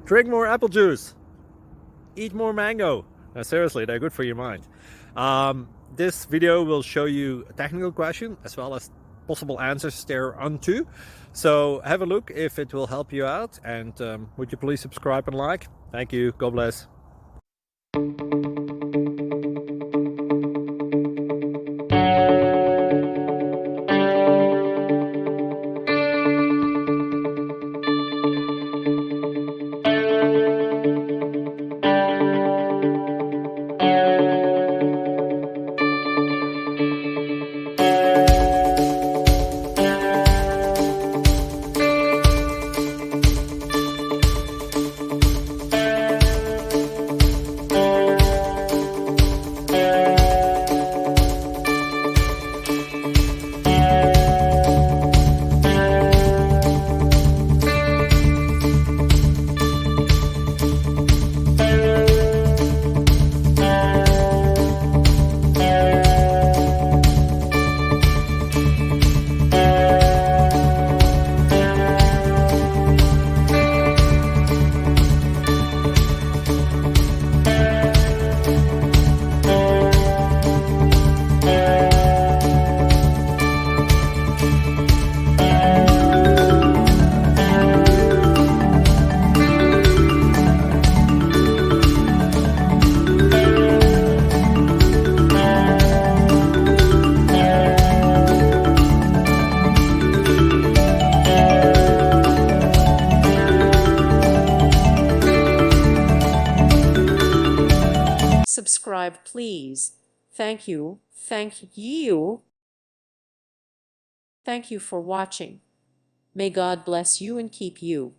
Drink more apple juice. Eat more mango. Seriously, they're good for your mind. This video will show you a technical question as well as possible answers thereunto. So have a look if it will help you out, and would you please subscribe and like? Thank you. God bless. Subscribe, please. Thank you. Thank you. Thank you for watching. May God bless you and keep you.